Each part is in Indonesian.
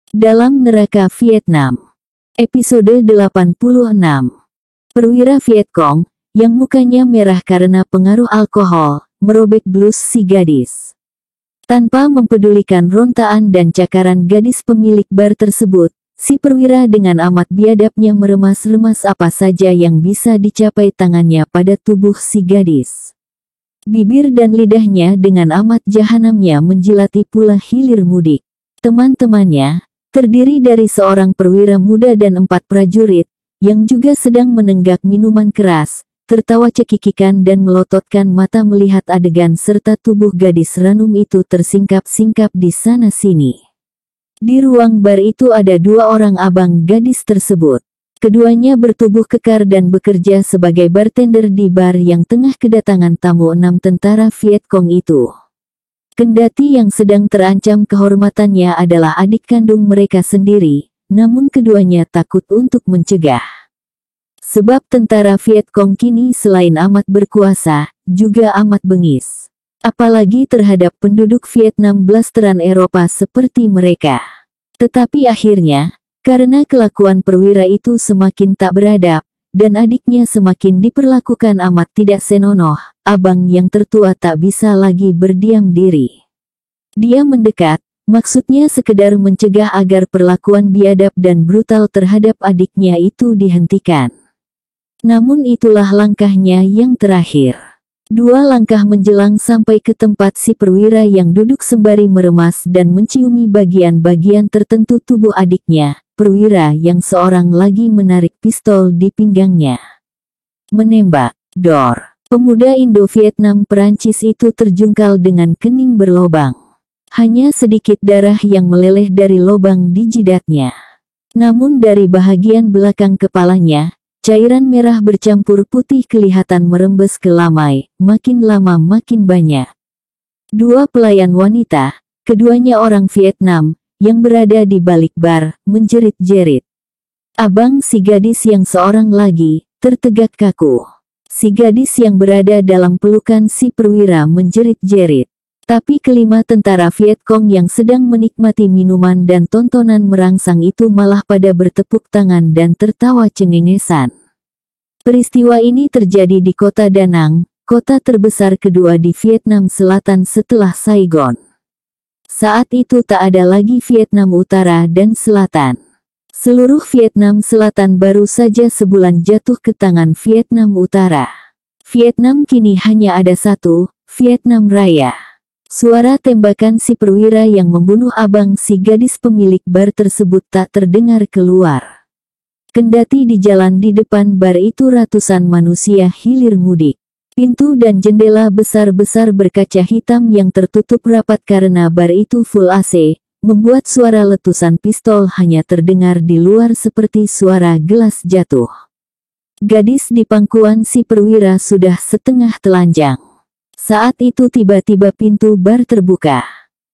Dalam Neraka Vietnam. Episode 86. Perwira Vietcong, yang mukanya merah karena pengaruh alkohol, merobek blus si gadis. Tanpa mempedulikan rontaan dan cakaran gadis pemilik bar tersebut, si perwira dengan amat biadabnya meremas-remas apa saja yang bisa dicapai tangannya pada tubuh si gadis. Bibir dan lidahnya dengan amat jahanamnya menjilati pula hilir mudik. Teman-temannya, terdiri dari seorang perwira muda dan 4 prajurit, yang juga sedang menenggak minuman keras, tertawa cekikikan dan melototkan mata melihat adegan serta tubuh gadis ranum itu tersingkap-singkap di sana-sini. Di ruang bar itu ada 2 orang abang gadis tersebut. Keduanya bertubuh kekar dan bekerja sebagai bartender di bar yang tengah kedatangan tamu 6 tentara Vietcong itu. Kendati yang sedang terancam kehormatannya adalah adik kandung mereka sendiri, namun keduanya takut untuk mencegah. Sebab tentara Vietcong kini selain amat berkuasa, juga amat bengis. Apalagi terhadap penduduk Vietnam blasteran Eropa seperti mereka. Tetapi akhirnya, karena kelakuan perwira itu semakin tak beradab, dan adiknya semakin diperlakukan amat tidak senonoh, abang yang tertua tak bisa lagi berdiam diri. Dia mendekat, maksudnya sekedar mencegah agar perlakuan biadab dan brutal terhadap adiknya itu dihentikan. Namun itulah langkahnya yang terakhir. 2 langkah menjelang sampai ke tempat si perwira yang duduk sembari meremas dan menciumi bagian-bagian tertentu tubuh adiknya. Perwira yang seorang lagi menarik pistol di pinggangnya. Menembak. Dor. Pemuda Indo-Vietnam Perancis itu terjungkal dengan kening berlobang. Hanya sedikit darah yang meleleh dari lobang di jidatnya. Namun dari bahagian belakang kepalanya, cairan merah bercampur putih kelihatan merembes ke lamai, makin lama makin banyak. 2 pelayan wanita, keduanya orang Vietnam, yang berada di balik bar, menjerit-jerit. Abang si gadis yang seorang lagi, tertegak kaku. Si gadis yang berada dalam pelukan si perwira menjerit-jerit. Tapi kelima tentara Vietcong yang sedang menikmati minuman dan tontonan merangsang itu malah pada bertepuk tangan dan tertawa cengengesan. Peristiwa ini terjadi di kota Da Nang, kota terbesar kedua di Vietnam Selatan setelah Saigon. Saat itu tak ada lagi Vietnam Utara dan Selatan. Seluruh Vietnam Selatan baru saja sebulan jatuh ke tangan Vietnam Utara. Vietnam kini hanya ada satu, Vietnam Raya. Suara tembakan si perwira yang membunuh abang si gadis pemilik bar tersebut tak terdengar keluar. Kendati di jalan di depan bar itu ratusan manusia hilir mudik. Pintu dan jendela besar-besar berkaca hitam yang tertutup rapat karena bar itu full AC, membuat suara letusan pistol hanya terdengar di luar seperti suara gelas jatuh. Gadis di pangkuan si perwira sudah setengah telanjang. Saat itu tiba-tiba pintu bar terbuka.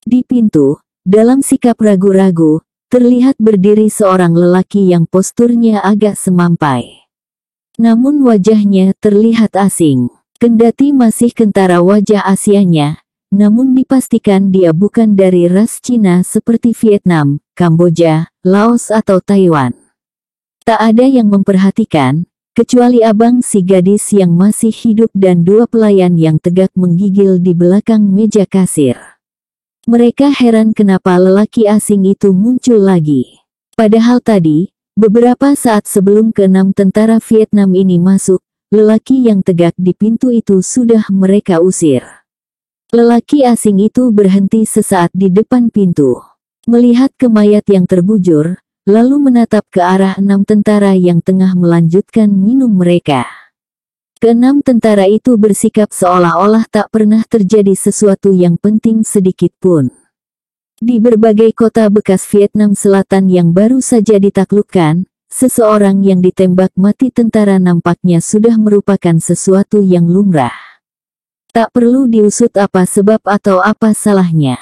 Di pintu, dalam sikap ragu-ragu, terlihat berdiri seorang lelaki yang posturnya agak semampai. Namun wajahnya terlihat asing. Kendati masih kentara wajah Asianya, namun dipastikan dia bukan dari ras Cina seperti Vietnam, Kamboja, Laos atau Taiwan. Tak ada yang memperhatikan, kecuali abang si gadis yang masih hidup dan 2 pelayan yang tegak menggigil di belakang meja kasir. Mereka heran kenapa lelaki asing itu muncul lagi. Padahal tadi, beberapa saat sebelum ke-6 tentara Vietnam ini masuk, lelaki yang tegak di pintu itu sudah mereka usir. Lelaki asing itu berhenti sesaat di depan pintu. Melihat ke mayat yang terbujur, lalu menatap ke arah 6 tentara yang tengah melanjutkan minum mereka. Ke-6 tentara itu bersikap seolah-olah tak pernah terjadi sesuatu yang penting sedikit pun. Di berbagai kota bekas Vietnam Selatan yang baru saja ditaklukkan, seseorang yang ditembak mati tentara nampaknya sudah merupakan sesuatu yang lumrah. Tak perlu diusut apa sebab atau apa salahnya.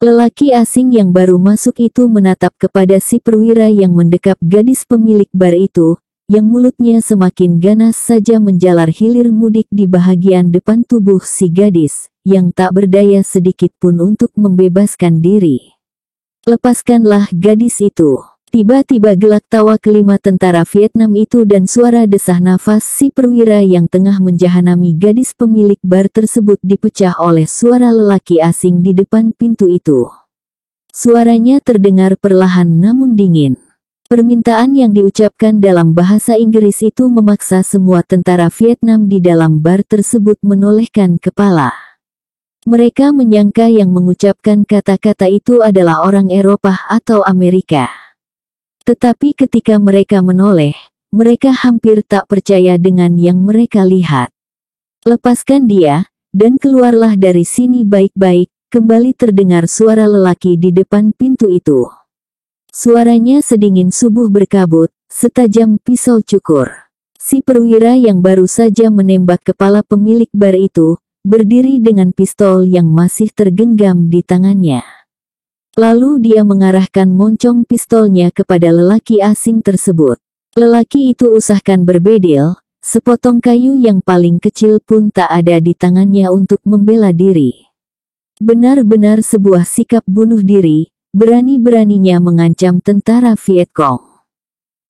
Lelaki asing yang baru masuk itu menatap kepada si perwira yang mendekap gadis pemilik bar itu, yang mulutnya semakin ganas saja menjalar hilir mudik di bahagian depan tubuh si gadis, yang tak berdaya sedikit pun untuk membebaskan diri. Lepaskanlah gadis itu. Tiba-tiba gelak tawa kelima tentara Vietnam itu dan suara desah nafas si perwira yang tengah menjahanami gadis pemilik bar tersebut dipecah oleh suara lelaki asing di depan pintu itu. Suaranya terdengar perlahan namun dingin. Permintaan yang diucapkan dalam bahasa Inggris itu memaksa semua tentara Vietnam di dalam bar tersebut menolehkan kepala. Mereka menyangka yang mengucapkan kata-kata itu adalah orang Eropa atau Amerika. Tetapi ketika mereka menoleh, mereka hampir tak percaya dengan yang mereka lihat. "Lepaskan dia, dan keluarlah dari sini baik-baik," kembali terdengar suara lelaki di depan pintu itu. Suaranya sedingin subuh berkabut, setajam pisau cukur. Si perwira yang baru saja menembak kepala pemilik bar itu, berdiri dengan pistol yang masih tergenggam di tangannya. Lalu dia mengarahkan moncong pistolnya kepada lelaki asing tersebut. Lelaki itu usahkan berbedil, sepotong kayu yang paling kecil pun tak ada di tangannya untuk membela diri. Benar-benar sebuah sikap bunuh diri, berani-beraninya mengancam tentara Viet Cong.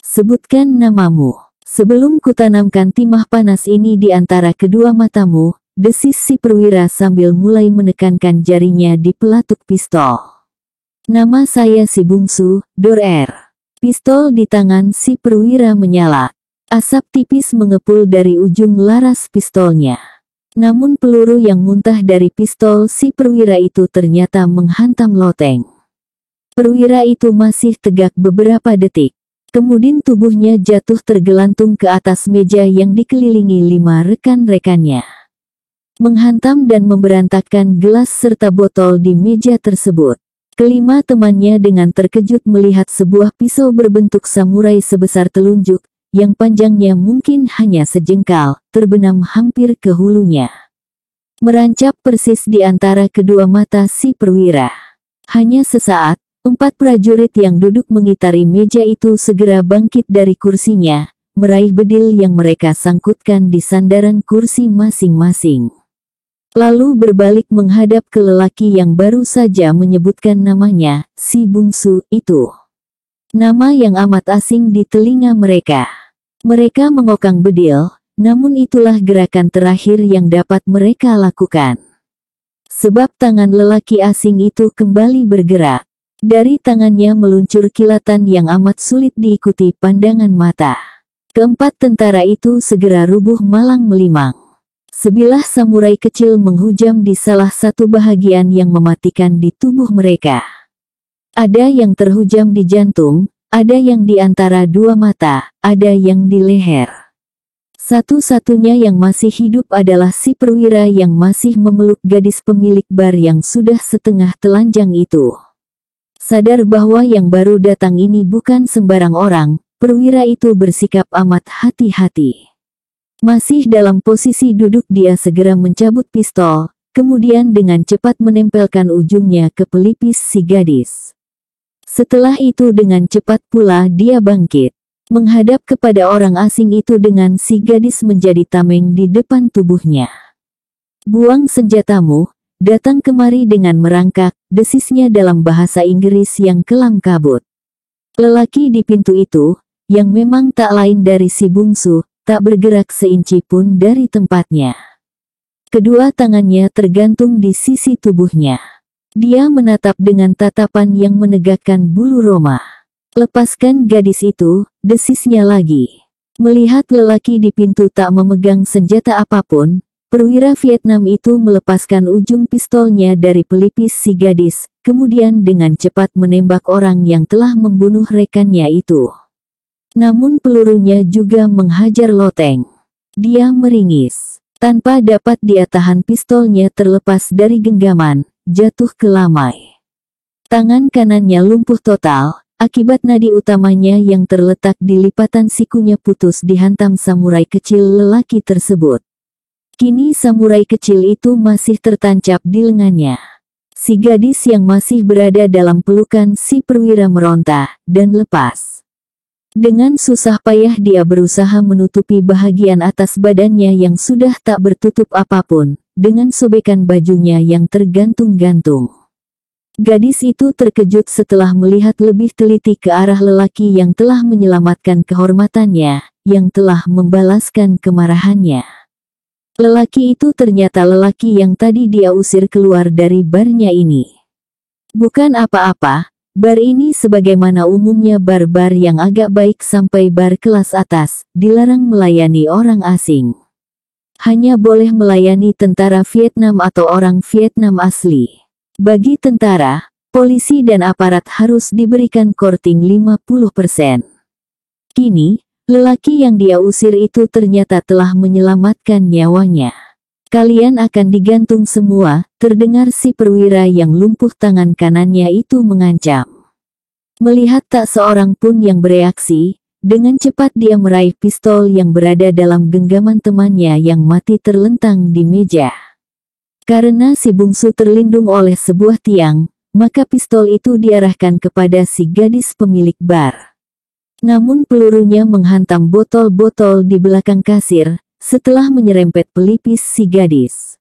"Sebutkan namamu. Sebelum kutanamkan timah panas ini di antara kedua matamu," desis si perwira sambil mulai menekankan jarinya di pelatuk pistol. "Nama saya si bungsu, Dor-er." Pistol di tangan si perwira menyala. Asap tipis mengepul dari ujung laras pistolnya. Namun peluru yang muntah dari pistol si perwira itu ternyata menghantam loteng. Perwira itu masih tegak beberapa detik. Kemudian tubuhnya jatuh tergelantung ke atas meja yang dikelilingi 5 rekan-rekannya. Menghantam dan memberantakkan gelas serta botol di meja tersebut. Kelima temannya dengan terkejut melihat sebuah pisau berbentuk samurai sebesar telunjuk, yang panjangnya mungkin hanya sejengkal, terbenam hampir ke hulunya. Merancap persis di antara kedua mata si perwira. Hanya sesaat, 4 prajurit yang duduk mengitari meja itu segera bangkit dari kursinya, meraih bedil yang mereka sangkutkan di sandaran kursi masing-masing. Lalu berbalik menghadap ke lelaki yang baru saja menyebutkan namanya, si bungsu itu. Nama yang amat asing di telinga mereka. Mereka mengokang bedil, namun itulah gerakan terakhir yang dapat mereka lakukan. Sebab tangan lelaki asing itu kembali bergerak. Dari tangannya meluncur kilatan yang amat sulit diikuti pandangan mata. Keempat tentara itu segera rubuh malang melimang. Sebilah samurai kecil menghujam di salah satu bahagian yang mematikan di tubuh mereka. Ada yang terhujam di jantung, ada yang di antara dua mata, ada yang di leher. Satu-satunya yang masih hidup adalah si perwira yang masih memeluk gadis pemilik bar yang sudah setengah telanjang itu. Sadar bahwa yang baru datang ini bukan sembarang orang, perwira itu bersikap amat hati-hati. Masih dalam posisi duduk dia segera mencabut pistol, kemudian dengan cepat menempelkan ujungnya ke pelipis si gadis. Setelah itu dengan cepat pula dia bangkit, menghadap kepada orang asing itu dengan si gadis menjadi tameng di depan tubuhnya. "Buang senjatamu, datang kemari dengan merangkak," desisnya dalam bahasa Inggris yang kelam kabut. Lelaki di pintu itu, yang memang tak lain dari si bungsu, tak bergerak seinci pun dari tempatnya. Kedua tangannya tergantung di sisi tubuhnya. Dia menatap dengan tatapan yang menegakkan bulu roma. "Lepaskan gadis itu," desisnya lagi. Melihat lelaki di pintu tak memegang senjata apapun, perwira Vietnam itu melepaskan ujung pistolnya dari pelipis si gadis, kemudian dengan cepat menembak orang yang telah membunuh rekannya itu. Namun pelurunya juga menghajar loteng. Dia meringis. Tanpa dapat dia tahan pistolnya terlepas dari genggaman, jatuh ke lantai. Tangan kanannya lumpuh total, akibat nadi utamanya yang terletak di lipatan sikunya putus dihantam samurai kecil lelaki tersebut. Kini samurai kecil itu masih tertancap di lengannya. Si gadis yang masih berada dalam pelukan si perwira meronta, dan lepas. Dengan susah payah dia berusaha menutupi bahagian atas badannya yang sudah tak bertutup apapun, dengan sobekan bajunya yang tergantung-gantung. Gadis itu terkejut setelah melihat lebih teliti ke arah lelaki yang telah menyelamatkan kehormatannya, yang telah membalaskan kemarahannya. Lelaki itu ternyata lelaki yang tadi dia usir keluar dari barnya ini. Bukan apa-apa, bar ini sebagaimana umumnya bar-bar yang agak baik sampai bar kelas atas, dilarang melayani orang asing. Hanya boleh melayani tentara Vietnam atau orang Vietnam asli. Bagi tentara, polisi dan aparat harus diberikan korting 50%. Kini, lelaki yang dia usir itu ternyata telah menyelamatkan nyawanya. Kalian akan digantung semua, terdengar si perwira yang lumpuh tangan kanannya itu mengancam. Melihat tak seorang pun yang bereaksi, dengan cepat dia meraih pistol yang berada dalam genggaman temannya yang mati terlentang di meja. Karena si bungsu terlindung oleh sebuah tiang, maka pistol itu diarahkan kepada si gadis pemilik bar. Namun pelurunya menghantam botol-botol di belakang kasir, setelah menyerempet pelipis si gadis.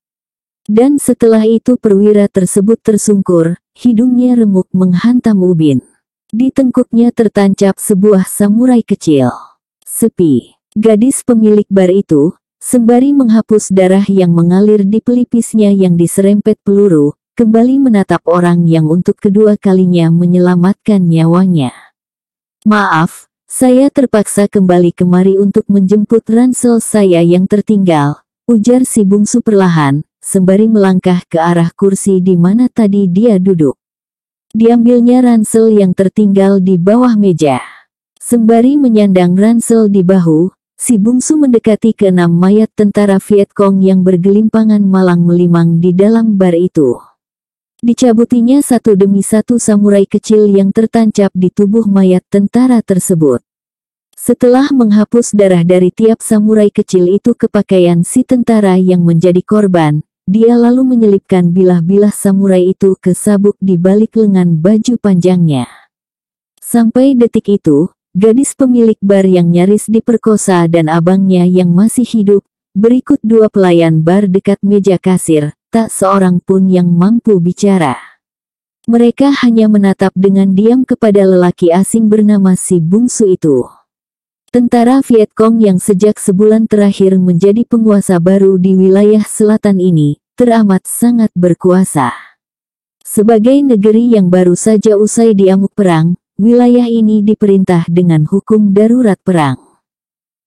Dan setelah itu perwira tersebut tersungkur, hidungnya remuk menghantam ubin. Di tengkuknya tertancap sebuah samurai kecil. Sepi. Gadis pemilik bar itu, sembari menghapus darah yang mengalir di pelipisnya yang diserempet peluru, kembali menatap orang yang untuk kedua kalinya menyelamatkan nyawanya. Maaf, saya terpaksa kembali kemari untuk menjemput ransel saya yang tertinggal, ujar si bungsu perlahan, sembari melangkah ke arah kursi di mana tadi dia duduk. Diambilnya ransel yang tertinggal di bawah meja. Sembari menyandang ransel di bahu, si bungsu mendekati keenam mayat tentara Vietcong yang bergelimpangan malang melimang di dalam bar itu. Dicabutinya satu demi satu samurai kecil yang tertancap di tubuh mayat tentara tersebut. Setelah menghapus darah dari tiap samurai kecil itu ke pakaian si tentara yang menjadi korban, dia lalu menyelipkan bilah-bilah samurai itu ke sabuk di balik lengan baju panjangnya. Sampai detik itu, gadis pemilik bar yang nyaris diperkosa dan abangnya yang masih hidup, berikut dua pelayan bar dekat meja kasir, tak seorang pun yang mampu bicara. Mereka hanya menatap dengan diam kepada lelaki asing bernama si bungsu itu. Tentara Vietcong yang sejak sebulan terakhir menjadi penguasa baru di wilayah selatan ini, teramat sangat berkuasa. Sebagai negeri yang baru saja usai diamuk perang, wilayah ini diperintah dengan hukum darurat perang.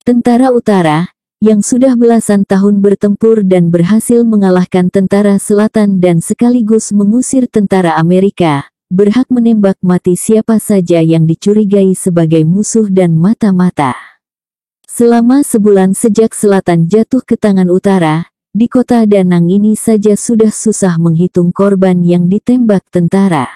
Tentara Utara, yang sudah belasan tahun bertempur dan berhasil mengalahkan tentara Selatan dan sekaligus mengusir tentara Amerika, berhak menembak mati siapa saja yang dicurigai sebagai musuh dan mata-mata. Selama sebulan sejak Selatan jatuh ke tangan Utara, di kota Danang ini saja sudah susah menghitung korban yang ditembak tentara.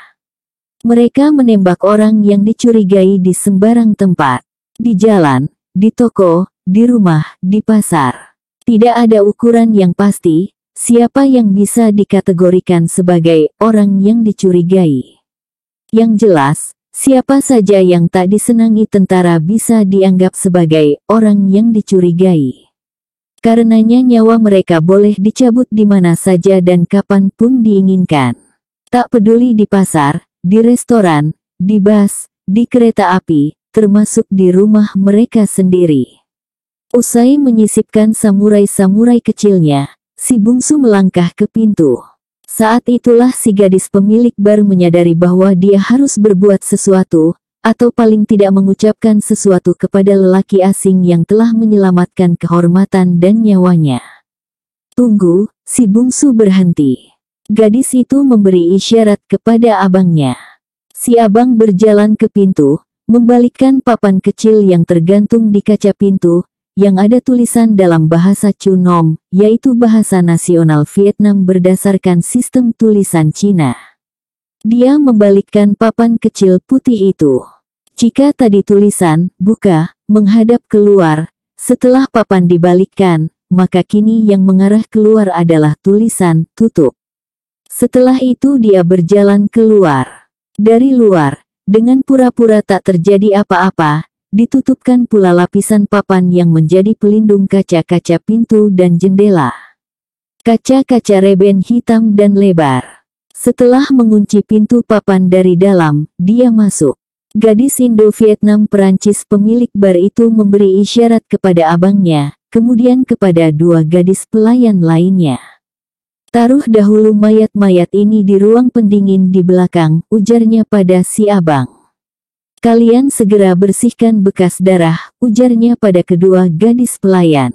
Mereka menembak orang yang dicurigai di sembarang tempat. Di jalan, di toko, di rumah, di pasar. Tidak ada ukuran yang pasti, siapa yang bisa dikategorikan sebagai orang yang dicurigai. Yang jelas, siapa saja yang tak disenangi tentara bisa dianggap sebagai orang yang dicurigai. Karenanya nyawa mereka boleh dicabut di mana saja dan kapan pun diinginkan. Tak peduli di pasar, di restoran, di bus, di kereta api, termasuk di rumah mereka sendiri. Usai menyisipkan samurai-samurai kecilnya, si bungsu melangkah ke pintu. Saat itulah si gadis pemilik bar menyadari bahwa dia harus berbuat sesuatu, atau paling tidak mengucapkan sesuatu kepada lelaki asing yang telah menyelamatkan kehormatan dan nyawanya. Tunggu, si bungsu berhenti. Gadis itu memberi isyarat kepada abangnya. Si abang berjalan ke pintu, membalikkan papan kecil yang tergantung di kaca pintu, yang ada tulisan dalam bahasa Chu Nom, yaitu bahasa nasional Vietnam berdasarkan sistem tulisan Cina. Dia membalikkan papan kecil putih itu. Jika tadi tulisan, buka, menghadap keluar, setelah papan dibalikkan, maka kini yang mengarah keluar adalah tulisan, tutup. Setelah itu dia berjalan keluar. Dari luar, dengan pura-pura tak terjadi apa-apa, ditutupkan pula lapisan papan yang menjadi pelindung kaca-kaca pintu dan jendela. Kaca-kaca reben hitam dan lebar. Setelah mengunci pintu papan dari dalam, dia masuk. Gadis Indo-Vietnam Perancis pemilik bar itu memberi isyarat kepada abangnya, kemudian kepada dua gadis pelayan lainnya. "Taruh dahulu mayat-mayat ini di ruang pendingin di belakang," ujarnya pada si abang. "Kalian segera bersihkan bekas darah," ujarnya pada kedua gadis pelayan.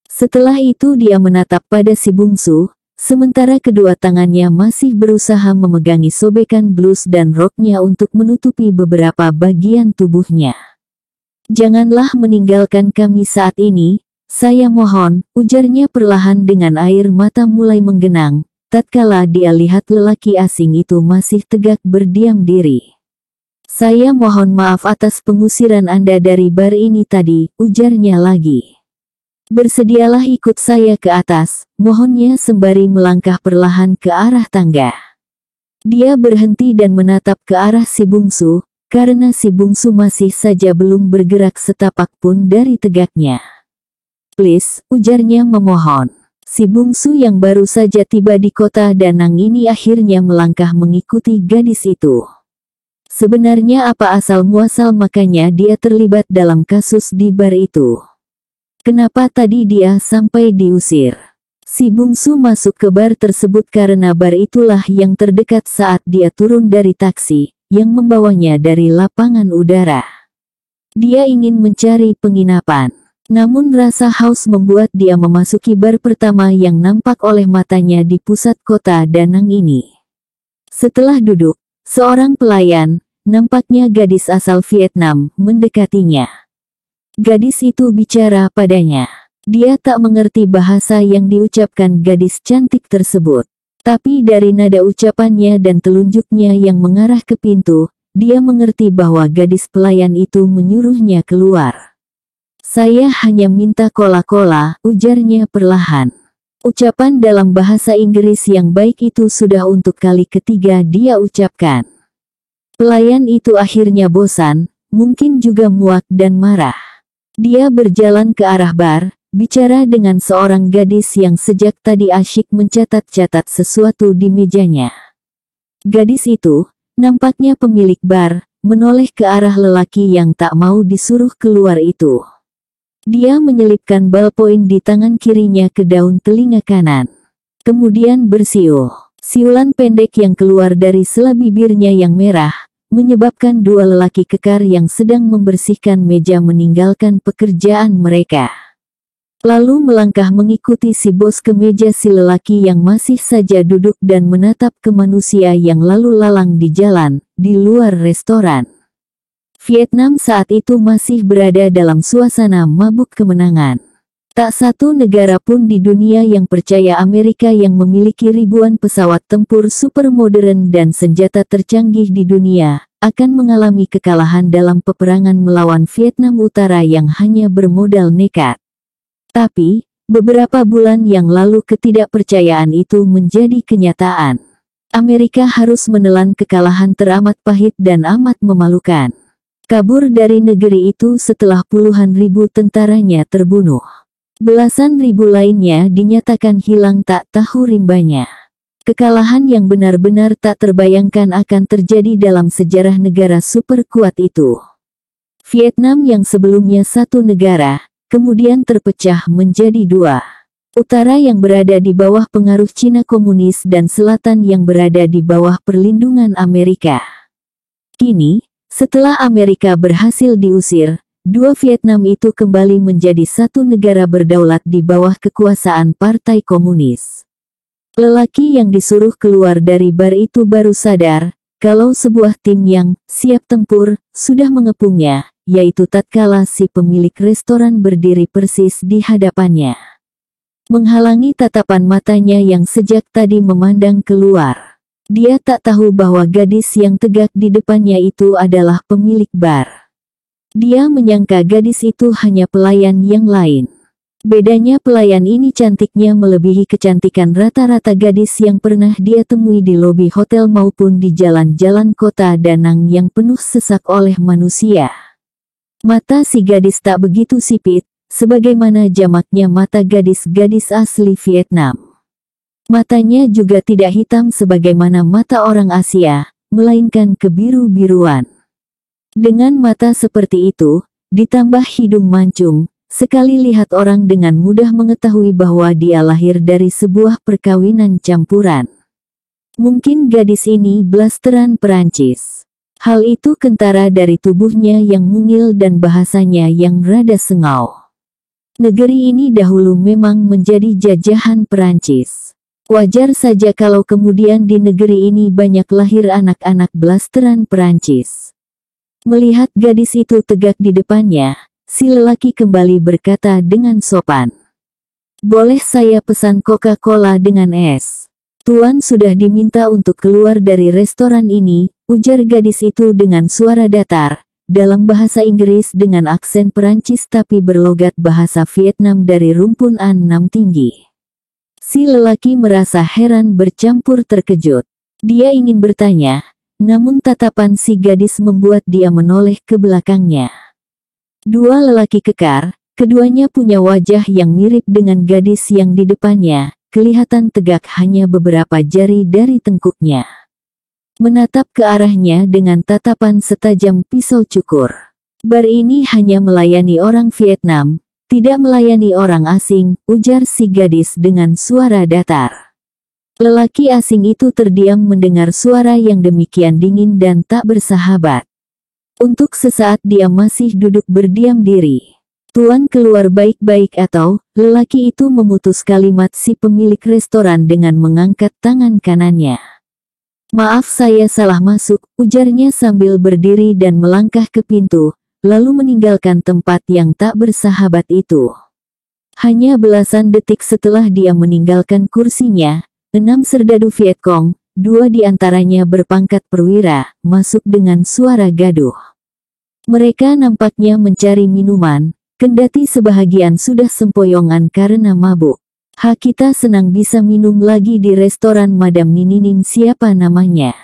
Setelah itu dia menatap pada si bungsu, sementara kedua tangannya masih berusaha memegangi sobekan blus dan roknya untuk menutupi beberapa bagian tubuhnya. "Janganlah meninggalkan kami saat ini, saya mohon," ujarnya perlahan dengan air mata mulai menggenang, tatkala dia lihat lelaki asing itu masih tegak berdiam diri. "Saya mohon maaf atas pengusiran Anda dari bar ini tadi," ujarnya lagi. "Bersedialah ikut saya ke atas," mohonnya sembari melangkah perlahan ke arah tangga. Dia berhenti dan menatap ke arah si bungsu, karena si bungsu masih saja belum bergerak setapak pun dari tegaknya. "Please," ujarnya memohon. Si bungsu yang baru saja tiba di kota Da Nang ini akhirnya melangkah mengikuti gadis itu. Sebenarnya apa asal-muasal makanya dia terlibat dalam kasus di bar itu? Kenapa tadi dia sampai diusir? Si bungsu masuk ke bar tersebut karena bar itulah yang terdekat saat dia turun dari taksi, yang membawanya dari lapangan udara. Dia ingin mencari penginapan. Namun rasa haus membuat dia memasuki bar pertama yang nampak oleh matanya di pusat kota Da Nang ini. Setelah duduk, seorang pelayan, nampaknya gadis asal Vietnam, mendekatinya. Gadis itu bicara padanya. Dia tak mengerti bahasa yang diucapkan gadis cantik tersebut. Tapi dari nada ucapannya dan telunjuknya yang mengarah ke pintu, dia mengerti bahwa gadis pelayan itu menyuruhnya keluar. "Saya hanya minta cola-cola," ujarnya perlahan. Ucapan dalam bahasa Inggris yang baik itu sudah untuk kali ketiga dia ucapkan. Pelayan itu akhirnya bosan, mungkin juga muak dan marah. Dia berjalan ke arah bar, bicara dengan seorang gadis yang sejak tadi asyik mencatat-catat sesuatu di mejanya. Gadis itu, nampaknya pemilik bar, menoleh ke arah lelaki yang tak mau disuruh keluar itu. Dia menyelipkan ballpoint di tangan kirinya ke daun telinga kanan. Kemudian bersiul. Siulan pendek yang keluar dari sela bibirnya yang merah, menyebabkan dua lelaki kekar yang sedang membersihkan meja meninggalkan pekerjaan mereka. Lalu melangkah mengikuti si bos ke meja si lelaki yang masih saja duduk dan menatap ke manusia yang lalu lalang di jalan, di luar restoran. Vietnam saat itu masih berada dalam suasana mabuk kemenangan. Tak satu negara pun di dunia yang percaya Amerika yang memiliki ribuan pesawat tempur super modern dan senjata tercanggih di dunia, akan mengalami kekalahan dalam peperangan melawan Vietnam Utara yang hanya bermodal nekat. Tapi, beberapa bulan yang lalu ketidakpercayaan itu menjadi kenyataan. Amerika harus menelan kekalahan teramat pahit dan amat memalukan. Kabur dari negeri itu setelah puluhan ribu tentaranya terbunuh. Belasan ribu lainnya dinyatakan hilang tak tahu rimbanya. Kekalahan yang benar-benar tak terbayangkan akan terjadi dalam sejarah negara super kuat itu. Vietnam yang sebelumnya satu negara, kemudian terpecah menjadi dua. Utara yang berada di bawah pengaruh Cina komunis dan selatan yang berada di bawah perlindungan Amerika. Kini, setelah Amerika berhasil diusir, dua Vietnam itu kembali menjadi satu negara berdaulat di bawah kekuasaan Partai Komunis. Lelaki yang disuruh keluar dari bar itu baru sadar, kalau sebuah tim yang siap tempur sudah mengepungnya, yaitu tatkala si pemilik restoran berdiri persis di hadapannya. Menghalangi tatapan matanya yang sejak tadi memandang keluar. Dia tak tahu bahwa gadis yang tegak di depannya itu adalah pemilik bar. Dia menyangka gadis itu hanya pelayan yang lain. Bedanya pelayan ini cantiknya melebihi kecantikan rata-rata gadis yang pernah dia temui di lobi hotel maupun di jalan-jalan kota Da Nang yang penuh sesak oleh manusia. Mata si gadis tak begitu sipit, sebagaimana jamaknya mata gadis-gadis asli Vietnam. Matanya juga tidak hitam sebagaimana mata orang Asia, melainkan kebiru-biruan. Dengan mata seperti itu, ditambah hidung mancung, sekali lihat orang dengan mudah mengetahui bahwa dia lahir dari sebuah perkawinan campuran. Mungkin gadis ini blasteran Perancis. Hal itu kentara dari tubuhnya yang mungil dan bahasanya yang rada sengau. Negeri ini dahulu memang menjadi jajahan Perancis. Wajar saja kalau kemudian di negeri ini banyak lahir anak-anak blasteran Perancis. Melihat gadis itu tegak di depannya, si lelaki kembali berkata dengan sopan. "Boleh saya pesan Coca-Cola dengan es?" "Tuan sudah diminta untuk keluar dari restoran ini," ujar gadis itu dengan suara datar, dalam bahasa Inggris dengan aksen Perancis tapi berlogat bahasa Vietnam dari rumpun A6 tinggi. Si lelaki merasa heran bercampur terkejut. Dia ingin bertanya, namun tatapan si gadis membuat dia menoleh ke belakangnya. Dua lelaki kekar, keduanya punya wajah yang mirip dengan gadis yang di depannya, kelihatan tegak hanya beberapa jari dari tengkuknya. Menatap ke arahnya dengan tatapan setajam pisau cukur. "Bar ini hanya melayani orang Vietnam, tidak melayani orang asing," ujar si gadis dengan suara datar. Lelaki asing itu terdiam mendengar suara yang demikian dingin dan tak bersahabat. Untuk sesaat dia masih duduk berdiam diri. "Tuan keluar baik-baik atau?" Lelaki itu memutus kalimat si pemilik restoran dengan mengangkat tangan kanannya. "Maaf saya salah masuk," ujarnya sambil berdiri dan melangkah ke pintu, lalu meninggalkan tempat yang tak bersahabat itu. Hanya belasan detik setelah dia meninggalkan kursinya, 6 serdadu Vietcong, 2 di antaranya berpangkat perwira, masuk dengan suara gaduh. Mereka nampaknya mencari minuman, kendati sebahagian sudah sempoyongan karena mabuk. Kita senang bisa minum lagi di restoran Madam Ninining." "Siapa namanya?"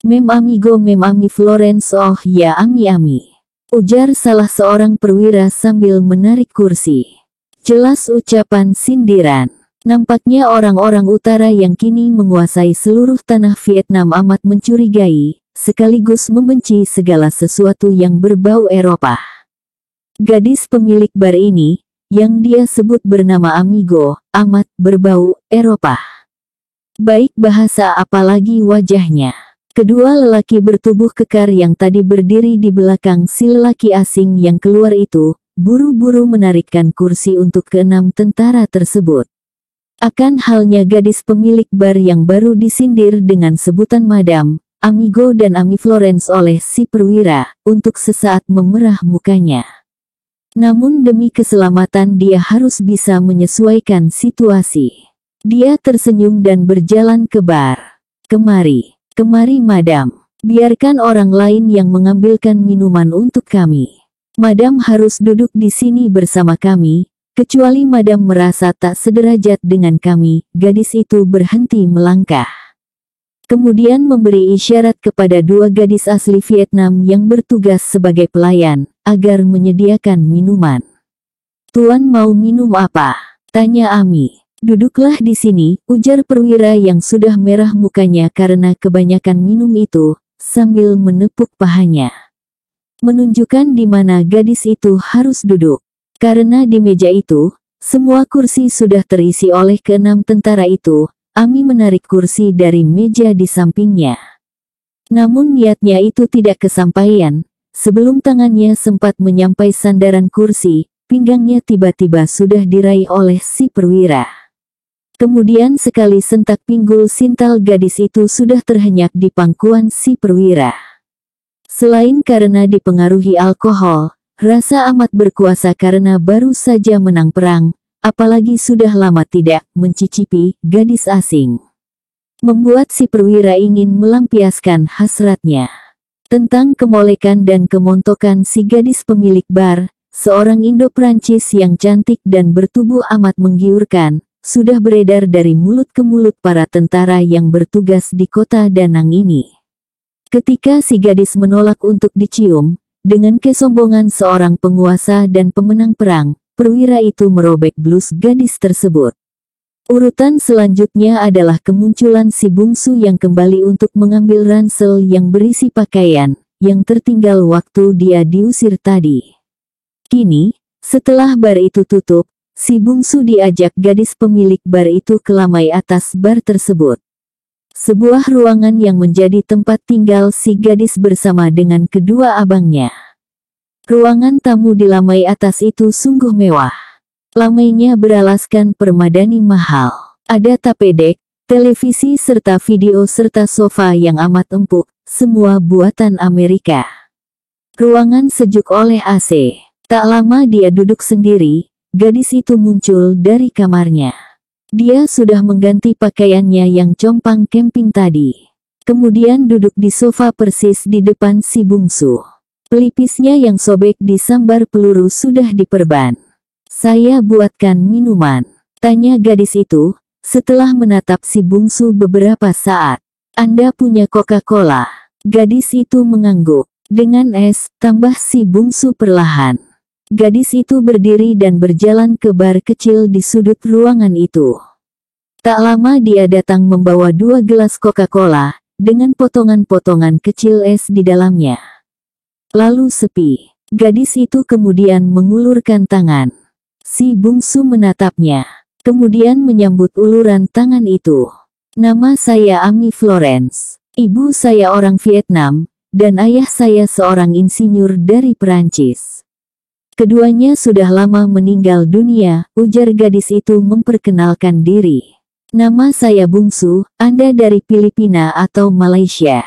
"Mem Amigo Mem Ami Florence." "Oh ya Ami-Ami," ujar salah seorang perwira sambil menarik kursi. Jelas ucapan sindiran. Nampaknya orang-orang utara yang kini menguasai seluruh tanah Vietnam amat mencurigai, sekaligus membenci segala sesuatu yang berbau Eropa. Gadis pemilik bar ini, yang dia sebut bernama Amigo, amat berbau Eropa. Baik bahasa apalagi wajahnya. Kedua lelaki bertubuh kekar yang tadi berdiri di belakang si lelaki asing yang keluar itu, buru-buru menarikkan kursi untuk ke-6 tentara tersebut. Akan halnya gadis pemilik bar yang baru disindir dengan sebutan Madam, Amigo dan Ami Florence oleh si perwira, untuk sesaat memerah mukanya. Namun demi keselamatan dia harus bisa menyesuaikan situasi. Dia tersenyum dan berjalan ke bar. Kemari Madam. Biarkan orang lain yang mengambilkan minuman untuk kami. Madam harus duduk di sini bersama kami, kecuali Madam merasa tak sederajat dengan kami." Gadis itu berhenti melangkah. Kemudian memberi isyarat kepada 2 gadis asli Vietnam yang bertugas sebagai pelayan, agar menyediakan minuman. "Tuan mau minum apa?" tanya Ami. "Duduklah di sini," ujar perwira yang sudah merah mukanya karena kebanyakan minum itu, sambil menepuk pahanya. Menunjukkan di mana gadis itu harus duduk. Karena di meja itu, semua kursi sudah terisi oleh ke-6 tentara itu, Ami menarik kursi dari meja di sampingnya. Namun niatnya itu tidak kesampaian, sebelum tangannya sempat menyampai sandaran kursi, pinggangnya tiba-tiba sudah diraih oleh si perwira. Kemudian sekali sentak pinggul sintal gadis itu sudah terhenyak di pangkuan si perwira. Selain karena dipengaruhi alkohol, rasa amat berkuasa karena baru saja menang perang, apalagi sudah lama tidak mencicipi gadis asing. Membuat si perwira ingin melampiaskan hasratnya. Tentang kemolekan dan kemontokan si gadis pemilik bar, seorang Indo-Prancis yang cantik dan bertubuh amat menggiurkan, sudah beredar dari mulut ke mulut para tentara yang bertugas di kota Da Nang ini. Ketika si gadis menolak untuk dicium, dengan kesombongan seorang penguasa dan pemenang perang, perwira itu merobek blus gadis tersebut. Urutan selanjutnya adalah kemunculan si bungsu yang kembali untuk mengambil ransel yang berisi pakaian, yang tertinggal waktu dia diusir tadi. Kini, setelah bar itu tutup, si bungsu diajak gadis pemilik bar itu ke lantai atas bar tersebut. Sebuah ruangan yang menjadi tempat tinggal si gadis bersama dengan kedua abangnya. Ruangan tamu di lantai atas itu sungguh mewah. Lantainya beralaskan permadani mahal. Ada tapedek, televisi serta video serta sofa yang amat empuk, semua buatan Amerika. Ruangan sejuk oleh AC. Tak lama dia duduk sendiri, gadis itu muncul dari kamarnya. Dia sudah mengganti pakaiannya yang compang camping tadi. Kemudian duduk di sofa persis di depan si bungsu. Pelipisnya yang sobek disambar peluru sudah diperban. "Saya buatkan minuman," tanya gadis itu, setelah menatap si bungsu beberapa saat. "Anda punya Coca-Cola?" Gadis itu mengangguk. "Dengan es," tambah si bungsu perlahan. Gadis itu berdiri dan berjalan ke bar kecil di sudut ruangan itu. Tak lama dia datang membawa 2 gelas Coca-Cola, dengan potongan-potongan kecil es di dalamnya. Lalu sepi. Gadis itu kemudian mengulurkan tangan. Si bungsu menatapnya, kemudian menyambut uluran tangan itu. "Nama saya Amy Florence. Ibu saya orang Vietnam, dan ayah saya seorang insinyur dari Perancis. Keduanya sudah lama meninggal dunia," ujar gadis itu memperkenalkan diri. "Nama saya Bungsu, Anda dari Filipina atau Malaysia?"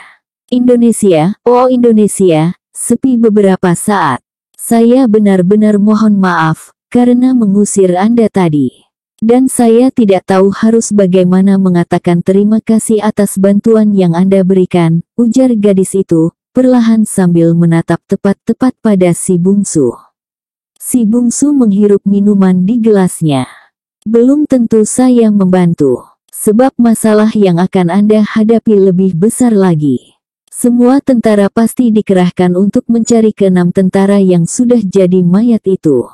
"Indonesia." "Oh, Indonesia." Sepi beberapa saat. "Saya benar-benar mohon maaf karena mengusir Anda tadi. Dan saya tidak tahu harus bagaimana mengatakan terima kasih atas bantuan yang Anda berikan," ujar gadis itu, perlahan sambil menatap tepat-tepat pada si bungsu. Si bungsu menghirup minuman di gelasnya. "Belum tentu saya membantu. Sebab masalah yang akan Anda hadapi lebih besar lagi. Semua tentara pasti dikerahkan untuk mencari ke-6 tentara yang sudah jadi mayat itu.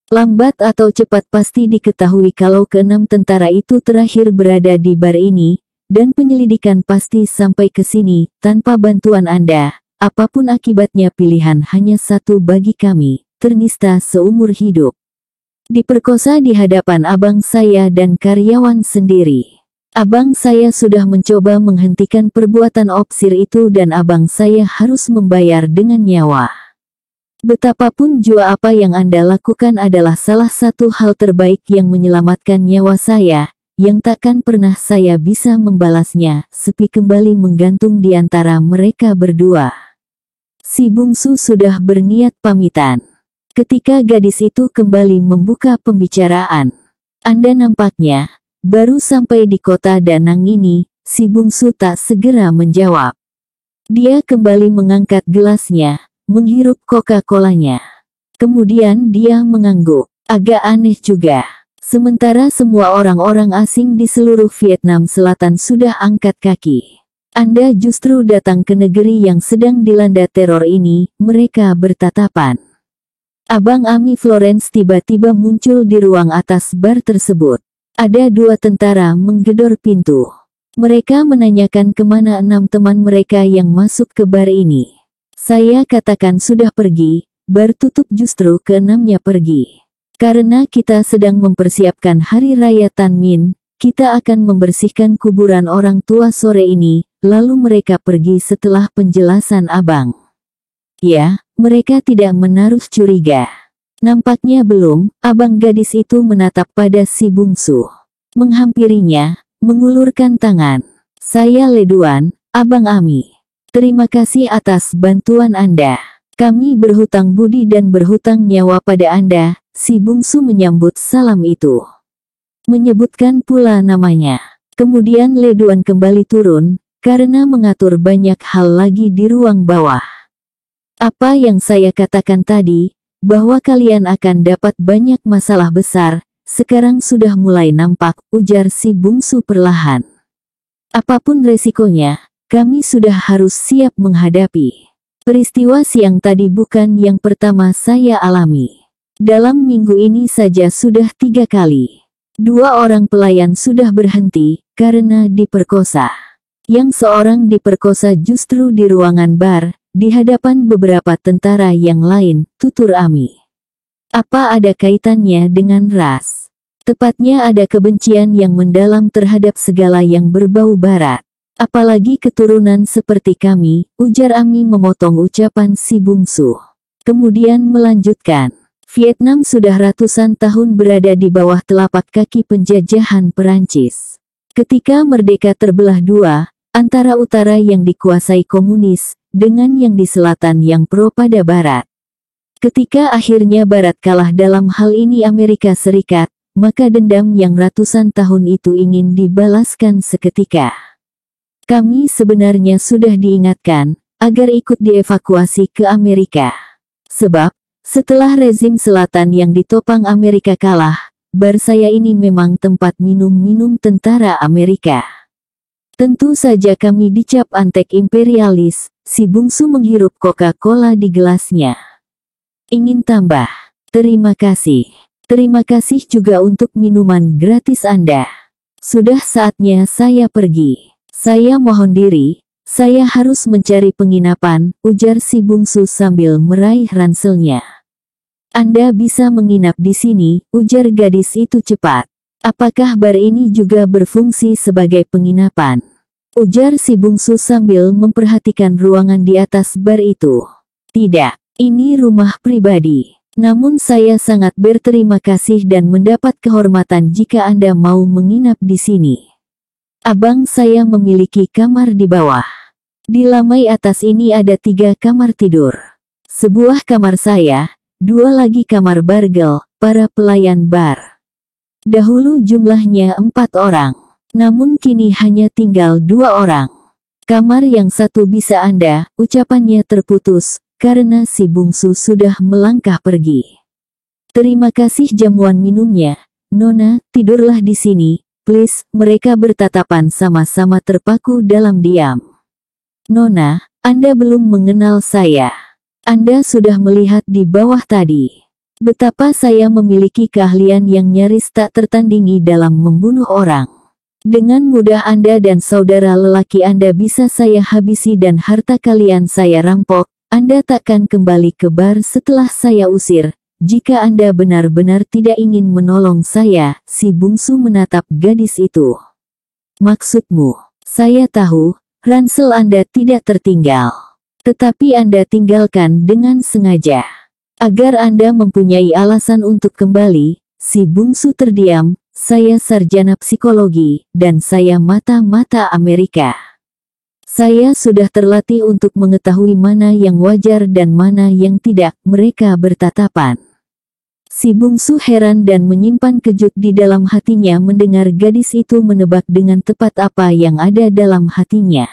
Lambat atau cepat pasti diketahui kalau ke-6 tentara itu terakhir berada di bar ini, dan penyelidikan pasti sampai ke sini, tanpa bantuan Anda. Apapun akibatnya pilihan hanya satu bagi kami, ternista seumur hidup. Diperkosa di hadapan abang saya dan karyawan sendiri. Abang saya sudah mencoba menghentikan perbuatan opsir itu dan abang saya harus membayar dengan nyawa. Betapapun jua apa yang Anda lakukan adalah salah satu hal terbaik yang menyelamatkan nyawa saya, yang takkan pernah saya bisa membalasnya." Sepi kembali menggantung di antara mereka berdua. Si bungsu sudah berniat pamitan. Ketika gadis itu kembali membuka pembicaraan. "Anda nampaknya baru sampai di kota Danang ini." Si bungsu tak segera menjawab. Dia kembali mengangkat gelasnya, menghirup Coca-Colanya. Kemudian dia mengangguk. Agak aneh juga. Sementara semua orang-orang asing di seluruh Vietnam Selatan sudah angkat kaki. Anda justru datang ke negeri yang sedang dilanda teror ini, mereka bertatapan. Abang Amy Florence tiba-tiba muncul di ruang atas bar tersebut. Ada 2 tentara menggedor pintu. Mereka menanyakan kemana 6 teman mereka yang masuk ke bar ini. Saya katakan sudah pergi, bar tutup justru ke-6-nya pergi. Karena kita sedang mempersiapkan Hari Raya Tan Min, kita akan membersihkan kuburan orang tua sore ini, lalu mereka pergi setelah penjelasan abang. Ya, mereka tidak menaruh curiga. Nampaknya belum, abang gadis itu menatap pada si bungsu. Menghampirinya, mengulurkan tangan. Saya Leduan, Abang Ami. Terima kasih atas bantuan Anda. Kami berhutang budi dan berhutang nyawa pada Anda. Si bungsu menyambut salam itu. Menyebutkan pula namanya. Kemudian Leduan kembali turun, karena mengatur banyak hal lagi di ruang bawah. Apa yang saya katakan tadi, bahwa kalian akan dapat banyak masalah besar, sekarang sudah mulai nampak, ujar si bungsu perlahan. Apapun resikonya, kami sudah harus siap menghadapi. Peristiwa siang tadi bukan yang pertama saya alami. Dalam minggu ini saja sudah 3 kali. Dua orang pelayan sudah berhenti karena diperkosa. Yang seorang diperkosa justru di ruangan bar, di hadapan beberapa tentara yang lain, tutur Ami. Apa ada kaitannya dengan ras? Tepatnya ada kebencian yang mendalam terhadap segala yang berbau barat. Apalagi keturunan seperti kami, ujar Ami memotong ucapan si bungsu. Kemudian melanjutkan, Vietnam sudah ratusan tahun berada di bawah telapak kaki penjajahan Perancis. Ketika merdeka terbelah dua, antara utara yang dikuasai komunis, dengan yang di selatan yang pro pada barat. Ketika akhirnya barat kalah dalam hal ini Amerika Serikat, maka dendam yang ratusan tahun itu ingin dibalaskan seketika. Kami sebenarnya sudah diingatkan, agar ikut dievakuasi ke Amerika. Sebab, setelah rezim selatan yang ditopang Amerika kalah, bar saya ini memang tempat minum-minum tentara Amerika. Tentu saja kami dicap antek imperialis, si bungsu menghirup Coca-Cola di gelasnya. Ingin tambah? Terima kasih. Terima kasih juga untuk minuman gratis Anda. Sudah saatnya saya pergi. Saya mohon diri, saya harus mencari penginapan, ujar si bungsu sambil meraih ranselnya. Anda bisa menginap di sini, ujar gadis itu cepat. Apakah bar ini juga berfungsi sebagai penginapan? Ujar si bungsu sambil memperhatikan ruangan di atas bar itu. Tidak, ini rumah pribadi. Namun saya sangat berterima kasih dan mendapat kehormatan jika Anda mau menginap di sini. Abang saya memiliki kamar di bawah. Di lantai atas ini ada 3 kamar tidur. Sebuah kamar saya, 2 lagi kamar bargel, para pelayan bar. Dahulu jumlahnya 4 orang, namun kini hanya tinggal 2 orang. Kamar yang satu bisa Anda, ucapannya terputus, karena si bungsu sudah melangkah pergi. Terima kasih jamuan minumnya, Nona, tidurlah di sini. Please, mereka bertatapan sama-sama terpaku dalam diam. Nona, Anda belum mengenal saya. Anda sudah melihat di bawah tadi. Betapa saya memiliki keahlian yang nyaris tak tertandingi dalam membunuh orang. Dengan mudah Anda dan saudara lelaki Anda bisa saya habisi dan harta kalian saya rampok. Anda takkan kembali ke bar setelah saya usir. Jika Anda benar-benar tidak ingin menolong saya, si bungsu menatap gadis itu. Maksudmu, saya tahu, ransel Anda tidak tertinggal. Tetapi Anda tinggalkan dengan sengaja. Agar Anda mempunyai alasan untuk kembali, si bungsu terdiam, saya sarjana psikologi, dan saya mata-mata Amerika. Saya sudah terlatih untuk mengetahui mana yang wajar dan mana yang tidak, mereka bertatapan. Si bungsu heran dan menyimpan kejut di dalam hatinya mendengar gadis itu menebak dengan tepat apa yang ada dalam hatinya.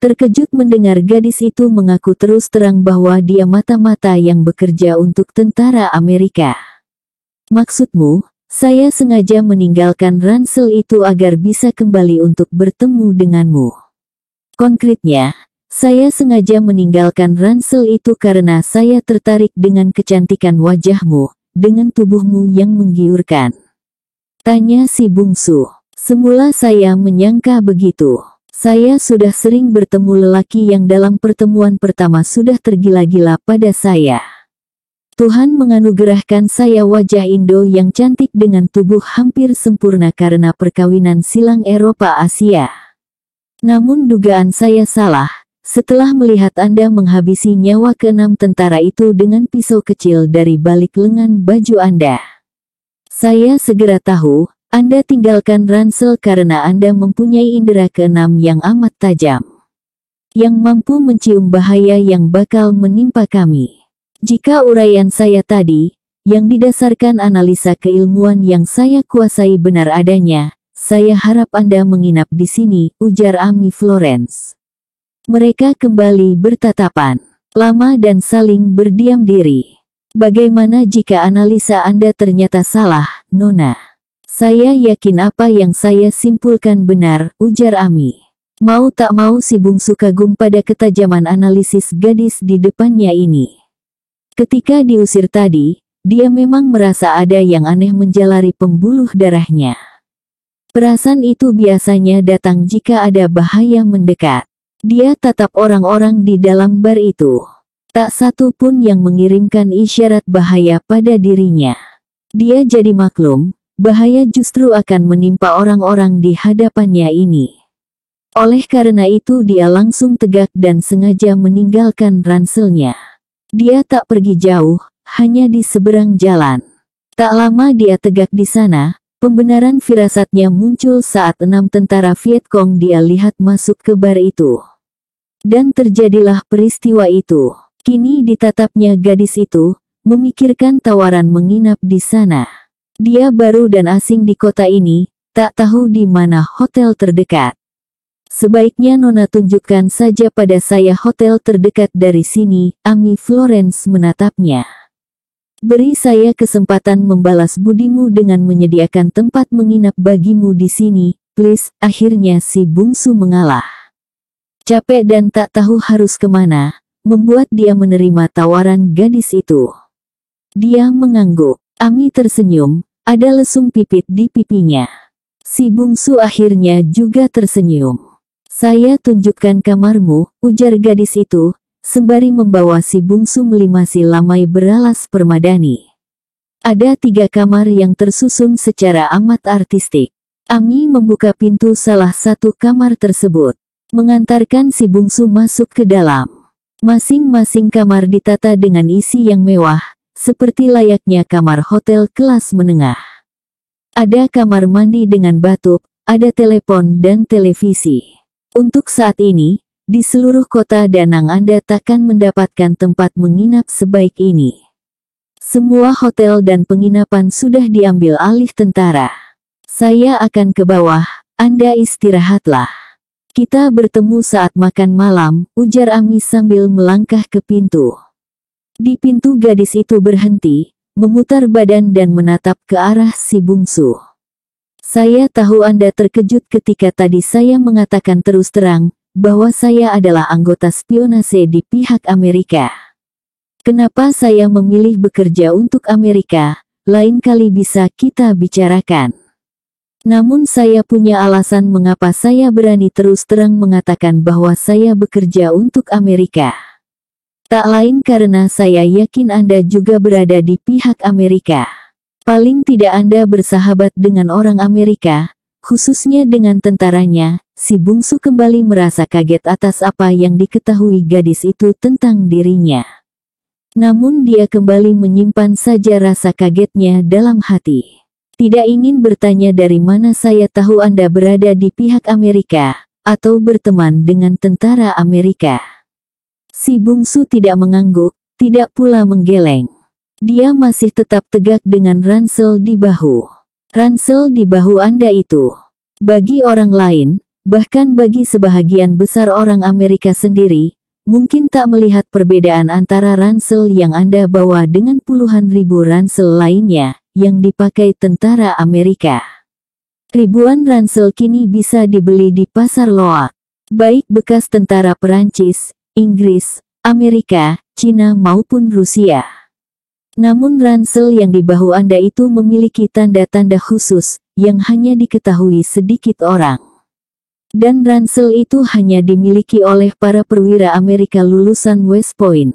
Terkejut mendengar gadis itu mengaku terus terang bahwa dia mata-mata yang bekerja untuk tentara Amerika. Maksudmu, saya sengaja meninggalkan ransel itu agar bisa kembali untuk bertemu denganmu. Konkretnya, saya sengaja meninggalkan ransel itu karena saya tertarik dengan kecantikan wajahmu, dengan tubuhmu yang menggiurkan. Tanya si bungsu. Semula saya menyangka begitu. Saya sudah sering bertemu lelaki yang dalam pertemuan pertama sudah tergila-gila pada saya. Tuhan menganugerahkan saya wajah Indo yang cantik dengan tubuh hampir sempurna karena perkawinan silang Eropa-Asia. Namun dugaan saya salah. Setelah melihat Anda menghabisi nyawa ke-6 tentara itu dengan pisau kecil dari balik lengan baju Anda. Saya segera tahu, Anda tinggalkan ransel karena Anda mempunyai indera ke-6 yang amat tajam. Yang mampu mencium bahaya yang bakal menimpa kami. Jika uraian saya tadi, yang didasarkan analisa keilmuan yang saya kuasai benar adanya, saya harap Anda menginap di sini, ujar Ami Florence. Mereka kembali bertatapan, lama dan saling berdiam diri. Bagaimana jika analisa Anda ternyata salah, Nona? Saya yakin apa yang saya simpulkan benar, ujar Ami. Mau tak mau si bungsu kagum pada ketajaman analisis gadis di depannya ini. Ketika diusir tadi, dia memang merasa ada yang aneh menjalari pembuluh darahnya. Perasaan itu biasanya datang jika ada bahaya mendekat. Dia tatap orang-orang di dalam bar itu. Tak satu pun yang mengirimkan isyarat bahaya pada dirinya. Dia jadi maklum, bahaya justru akan menimpa orang-orang di hadapannya ini. Oleh karena itu dia langsung tegak dan sengaja meninggalkan ranselnya. Dia tak pergi jauh, hanya di seberang jalan. Tak lama dia tegak di sana, pembenaran firasatnya muncul saat 6 tentara Viet Cong dia lihat masuk ke bar itu. Dan terjadilah peristiwa itu. Kini ditatapnya gadis itu, memikirkan tawaran menginap di sana. Dia baru dan asing di kota ini, tak tahu di mana hotel terdekat. Sebaiknya Nona tunjukkan saja pada saya hotel terdekat dari sini, Ami Florence menatapnya. Beri saya kesempatan membalas budimu dengan menyediakan tempat menginap bagimu di sini, please. Akhirnya si bungsu mengalah. Capek dan tak tahu harus kemana, membuat dia menerima tawaran gadis itu. Dia mengangguk. Ami tersenyum, ada lesung pipit di pipinya. Si bungsu akhirnya juga tersenyum. Saya tunjukkan kamarmu, ujar gadis itu, sembari membawa si bungsu melimasi lamai beralas permadani. Ada 3 kamar yang tersusun secara amat artistik. Ami membuka pintu salah satu kamar tersebut, mengantarkan si bungsu masuk ke dalam. Masing-masing kamar ditata dengan isi yang mewah, seperti layaknya kamar hotel kelas menengah. Ada kamar mandi dengan bathtub, ada telepon dan televisi. Untuk saat ini, di seluruh kota Danang Anda takkan mendapatkan tempat menginap sebaik ini. Semua hotel dan penginapan sudah diambil alih tentara. Saya akan ke bawah, Anda istirahatlah. Kita bertemu saat makan malam, ujar Ami sambil melangkah ke pintu. Di pintu gadis itu berhenti, memutar badan dan menatap ke arah si bungsu. Saya tahu Anda terkejut ketika tadi saya mengatakan terus terang, bahwa saya adalah anggota spionase di pihak Amerika. Kenapa saya memilih bekerja untuk Amerika, lain kali bisa kita bicarakan. Namun saya punya alasan mengapa saya berani terus terang mengatakan bahwa saya bekerja untuk Amerika. Tak lain karena saya yakin Anda juga berada di pihak Amerika. Paling tidak Anda bersahabat dengan orang Amerika, khususnya dengan tentaranya. Si bungsu kembali merasa kaget atas apa yang diketahui gadis itu tentang dirinya. Namun dia kembali menyimpan saja rasa kagetnya dalam hati. Tidak ingin bertanya dari mana saya tahu Anda berada di pihak Amerika, atau berteman dengan tentara Amerika. Si bungsu tidak mengangguk, tidak pula menggeleng. Dia masih tetap tegak dengan ransel di bahu. Ransel di bahu Anda itu. Bagi orang lain, bahkan bagi sebahagian besar orang Amerika sendiri, mungkin tak melihat perbedaan antara ransel yang Anda bawa dengan puluhan ribu ransel lainnya, yang dipakai tentara Amerika. Ribuan ransel kini bisa dibeli di pasar loak. Baik bekas tentara Perancis, Inggris, Amerika, Cina maupun Rusia. Namun ransel yang di bahu Anda itu memiliki tanda-tanda khusus, yang hanya diketahui sedikit orang. Dan ransel itu hanya dimiliki oleh para perwira Amerika lulusan West Point.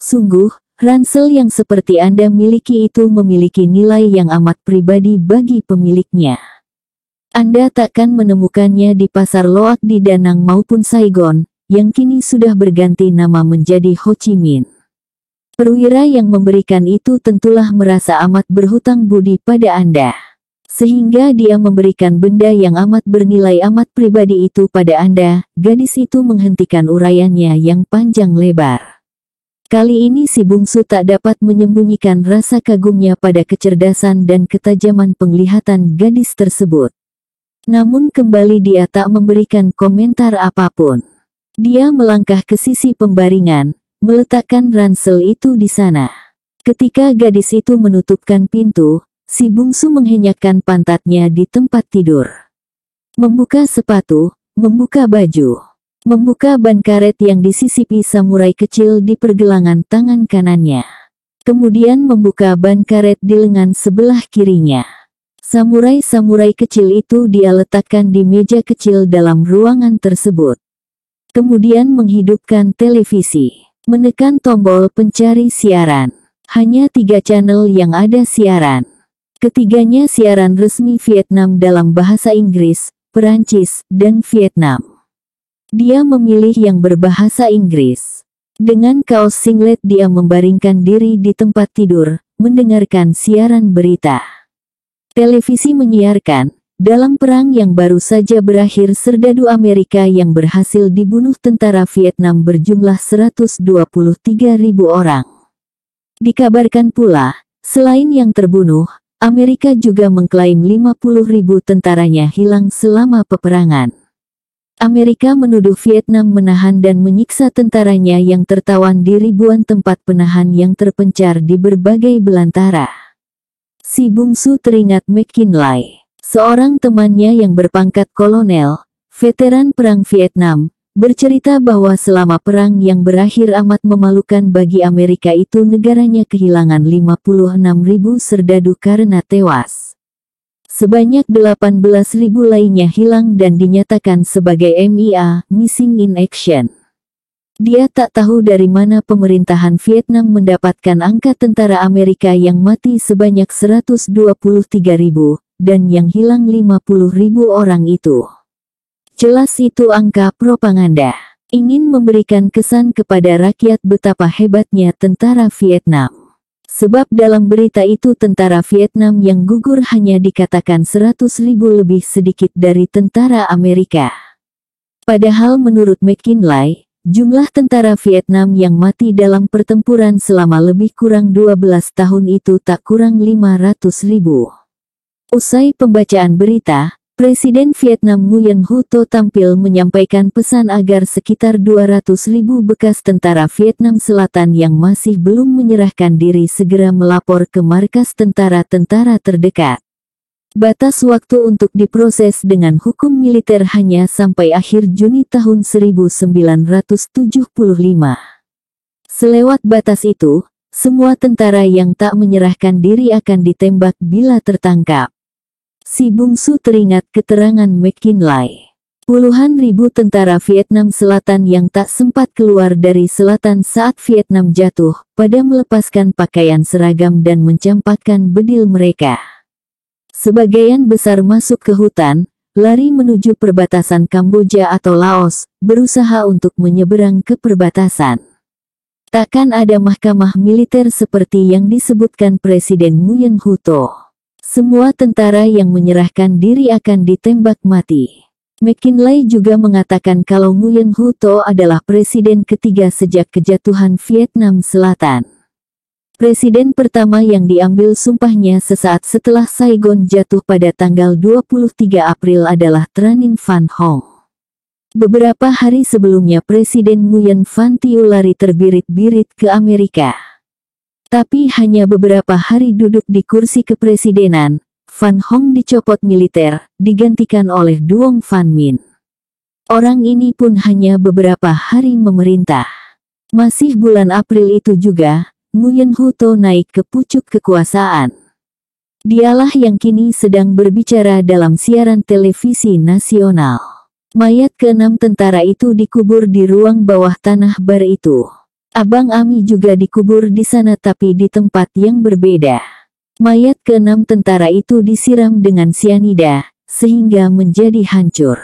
Sungguh, ransel yang seperti Anda miliki itu memiliki nilai yang amat pribadi bagi pemiliknya. Anda takkan menemukannya di pasar loak di Danang maupun Saigon, yang kini sudah berganti nama menjadi Ho Chi Minh. Perwira yang memberikan itu tentulah merasa amat berhutang budi pada Anda. Sehingga dia memberikan benda yang amat bernilai amat pribadi itu pada Anda. Gadis itu menghentikan uraiannya yang panjang lebar. Kali ini si bungsu tak dapat menyembunyikan rasa kagumnya pada kecerdasan dan ketajaman penglihatan gadis tersebut. Namun kembali dia tak memberikan komentar apapun. Dia melangkah ke sisi pembaringan, meletakkan ransel itu di sana. Ketika gadis itu menutupkan pintu, si bungsu menghenyakkan pantatnya di tempat tidur. Membuka sepatu, membuka baju, membuka ban karet yang disisipi samurai kecil di pergelangan tangan kanannya. Kemudian membuka ban karet di lengan sebelah kirinya. Samurai-samurai kecil itu dia letakkan di meja kecil dalam ruangan tersebut. Kemudian menghidupkan televisi. Menekan tombol pencari siaran. Hanya 3 channel yang ada siaran. Ketiganya siaran resmi Vietnam dalam bahasa Inggris, Perancis, dan Vietnam. Dia memilih yang berbahasa Inggris. Dengan kaos singlet dia membaringkan diri di tempat tidur, mendengarkan siaran berita. Televisi menyiarkan, dalam perang yang baru saja berakhir serdadu Amerika yang berhasil dibunuh tentara Vietnam berjumlah 123.000 orang. Dikabarkan pula, selain yang terbunuh, Amerika juga mengklaim 50.000 tentaranya hilang selama peperangan. Amerika menuduh Vietnam menahan dan menyiksa tentaranya yang tertawan di ribuan tempat penahan yang terpencar di berbagai belantara. Si bungsu teringat McKinley, seorang temannya yang berpangkat kolonel, veteran perang Vietnam, bercerita bahwa selama perang yang berakhir amat memalukan bagi Amerika itu negaranya kehilangan 56.000 serdadu karena tewas. Sebanyak 18.000 lainnya hilang dan dinyatakan sebagai MIA, Missing in Action. Dia tak tahu dari mana pemerintahan Vietnam mendapatkan angka tentara Amerika yang mati sebanyak 123.000, dan yang hilang 50.000 orang itu. Jelas itu angka propaganda. Ingin memberikan kesan kepada rakyat betapa hebatnya tentara Vietnam. Sebab dalam berita itu tentara Vietnam yang gugur hanya dikatakan 100.000 lebih sedikit dari tentara Amerika. Padahal menurut McKinley, jumlah tentara Vietnam yang mati dalam pertempuran selama lebih kurang 12 tahun itu tak kurang 500.000. Usai pembacaan berita, Presiden Vietnam Nguyen Hu To tampil menyampaikan pesan agar sekitar 200.000 bekas tentara Vietnam Selatan yang masih belum menyerahkan diri segera melapor ke markas tentara-tentara terdekat. Batas waktu untuk diproses dengan hukum militer hanya sampai akhir Juni tahun 1975. Selewat batas itu, semua tentara yang tak menyerahkan diri akan ditembak bila tertangkap. Si bungsu teringat keterangan McKinley. Puluhan ribu tentara Vietnam Selatan yang tak sempat keluar dari selatan saat Vietnam jatuh, pada melepaskan pakaian seragam dan mencampakkan bedil mereka. Sebagian besar masuk ke hutan, lari menuju perbatasan Kamboja atau Laos, berusaha untuk menyeberang ke perbatasan. Takkan ada mahkamah militer seperti yang disebutkan Presiden Nguyen Hu To. Semua tentara yang menyerahkan diri akan ditembak mati. McKinley juga mengatakan kalau Nguyen Hu To adalah presiden ketiga sejak kejatuhan Vietnam Selatan. Presiden pertama yang diambil sumpahnya sesaat setelah Saigon jatuh pada tanggal 23 April adalah Tran Van Hong. Beberapa hari sebelumnya Presiden Nguyen Van Thieu lari terbirit-birit ke Amerika. Tapi hanya beberapa hari duduk di kursi kepresidenan, Van Hong dicopot militer, digantikan oleh Duong Van Min. Orang ini pun hanya beberapa hari memerintah. Masih bulan April itu juga, Nguyen Hu To naik ke pucuk kekuasaan. Dialah yang kini sedang berbicara dalam siaran televisi nasional. Mayat ke-6 tentara itu dikubur di ruang bawah tanah bar itu. Abang Ami juga dikubur di sana tapi di tempat yang berbeda. Mayat ke-6 tentara itu disiram dengan sianida, sehingga menjadi hancur.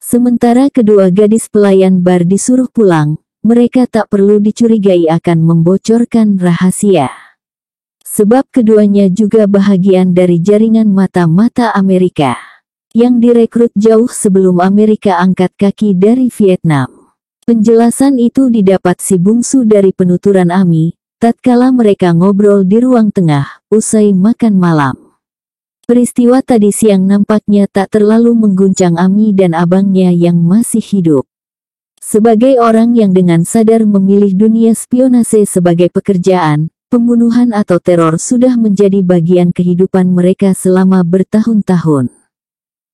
Sementara kedua gadis pelayan bar disuruh pulang. Mereka tak perlu dicurigai akan membocorkan rahasia. Sebab keduanya juga bahagian dari jaringan mata-mata Amerika, yang direkrut jauh sebelum Amerika angkat kaki dari Vietnam. Penjelasan itu didapat si bungsu dari penuturan Ami, tatkala mereka ngobrol di ruang tengah, usai makan malam. Peristiwa tadi siang nampaknya tak terlalu mengguncang Ami dan abangnya yang masih hidup. Sebagai orang yang dengan sadar memilih dunia spionase sebagai pekerjaan, pembunuhan atau teror sudah menjadi bagian kehidupan mereka selama bertahun-tahun.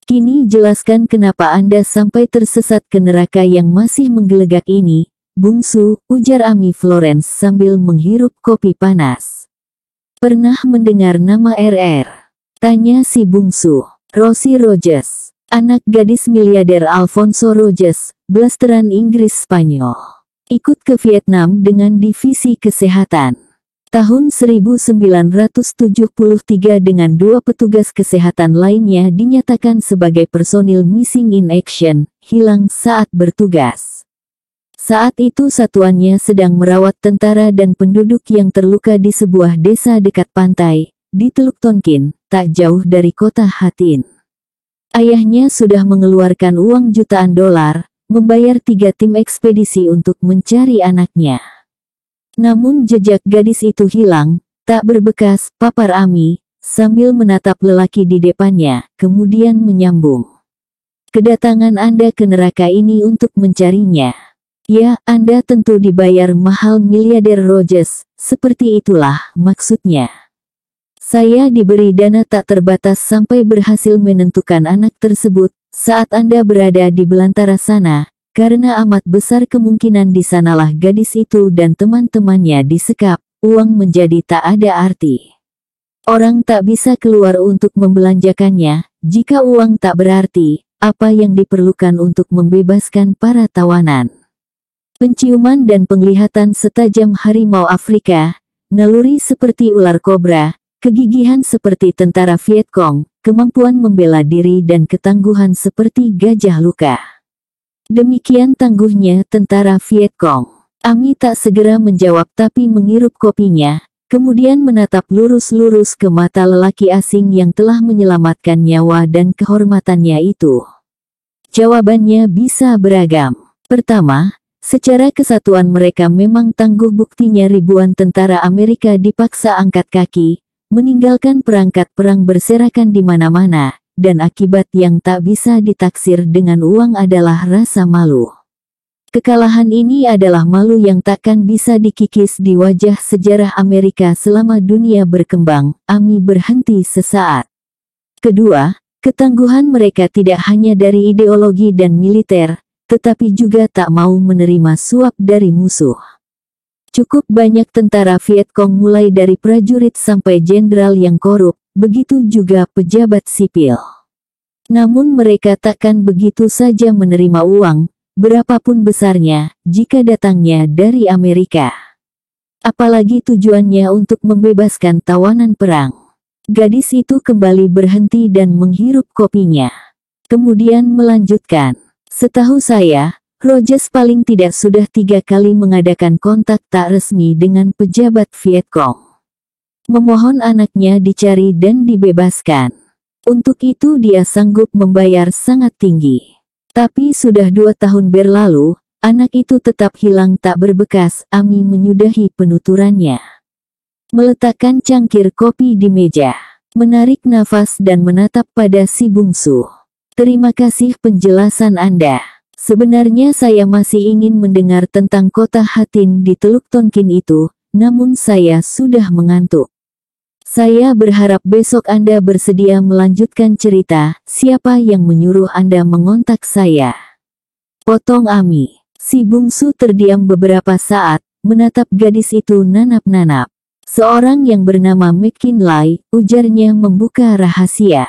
Kini jelaskan kenapa Anda sampai tersesat ke neraka yang masih menggelegak ini, bungsu, ujar Ami Florence sambil menghirup kopi panas. Pernah mendengar nama RR? Tanya si bungsu. Rosie Rogers, anak gadis miliarder Alfonso Rogers, blasteran Inggris Spanyol. Ikut ke Vietnam dengan divisi kesehatan. Tahun 1973 dengan 2 petugas kesehatan lainnya dinyatakan sebagai personil missing in action, hilang saat bertugas. Saat itu satuannya sedang merawat tentara dan penduduk yang terluka di sebuah desa dekat pantai, di Teluk Tonkin, tak jauh dari kota Ha Tin. Ayahnya sudah mengeluarkan uang jutaan dolar, membayar 3 tim ekspedisi untuk mencari anaknya. Namun jejak gadis itu hilang, tak berbekas, papar Ami, sambil menatap lelaki di depannya, kemudian menyambung. Kedatangan Anda ke neraka ini untuk mencarinya. Ya, Anda tentu dibayar mahal miliarder Rogers, seperti itulah maksudnya. Saya diberi dana tak terbatas sampai berhasil menentukan anak tersebut, saat Anda berada di belantara sana, karena amat besar kemungkinan di sanalah gadis itu dan teman-temannya disekap, uang menjadi tak ada arti. Orang tak bisa keluar untuk membelanjakannya, jika uang tak berarti, apa yang diperlukan untuk membebaskan para tawanan? Penciuman dan penglihatan setajam harimau Afrika, naluri seperti ular kobra, kegigihan seperti tentara Vietcong, kemampuan membela diri dan ketangguhan seperti gajah luka. Demikian tangguhnya tentara Vietcong. Ami tak segera menjawab tapi menghirup kopinya, kemudian menatap lurus-lurus ke mata lelaki asing yang telah menyelamatkan nyawa dan kehormatannya itu. Jawabannya bisa beragam. Pertama, secara kesatuan mereka memang tangguh, buktinya ribuan tentara Amerika dipaksa angkat kaki, meninggalkan perangkat perang berserakan di mana-mana, dan akibat yang tak bisa ditaksir dengan uang adalah rasa malu. Kekalahan ini adalah malu yang takkan bisa dikikis di wajah sejarah Amerika selama dunia berkembang. Ami berhenti sesaat. Kedua, ketangguhan mereka tidak hanya dari ideologi dan militer, tetapi juga tak mau menerima suap dari musuh. Cukup banyak tentara Vietcong mulai dari prajurit sampai jenderal yang korup, begitu juga pejabat sipil. Namun mereka takkan begitu saja menerima uang, berapapun besarnya, jika datangnya dari Amerika. Apalagi tujuannya untuk membebaskan tawanan perang. Gadis itu kembali berhenti dan menghirup kopinya. Kemudian melanjutkan. Setahu saya, Rogers paling tidak sudah 3 kali mengadakan kontak tak resmi dengan pejabat Vietcong. Memohon anaknya dicari dan dibebaskan. Untuk itu dia sanggup membayar sangat tinggi. Tapi sudah 2 tahun berlalu, anak itu tetap hilang tak berbekas. Ami menyudahi penuturannya. Meletakkan cangkir kopi di meja. Menarik nafas dan menatap pada si bungsu. Terima kasih penjelasan Anda. Sebenarnya saya masih ingin mendengar tentang kota Ha Tin di Teluk Tonkin itu, namun saya sudah mengantuk. Saya berharap besok Anda bersedia melanjutkan cerita. Siapa yang menyuruh Anda mengontak saya? Potong Ami. Si bungsu terdiam beberapa saat, menatap gadis itu nanap-nanap. Seorang yang bernama McKinley, ujarnya membuka rahasia.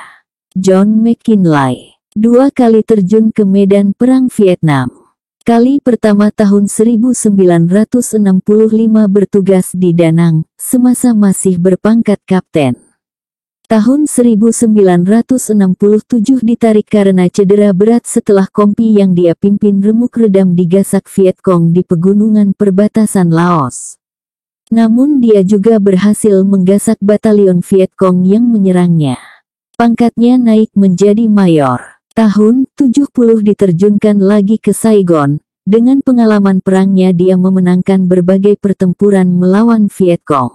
John McKinley. 2 kali terjun ke medan perang Vietnam. Kali pertama tahun 1965 bertugas di Da Nang, semasa masih berpangkat kapten. Tahun 1967 ditarik karena cedera berat setelah kompi yang dia pimpin remuk redam digasak Vietcong di pegunungan perbatasan Laos. Namun dia juga berhasil menggasak batalion Vietcong yang menyerangnya. Pangkatnya naik menjadi mayor. Tahun 70 diterjunkan lagi ke Saigon. Dengan pengalaman perangnya dia memenangkan berbagai pertempuran melawan Vietcong.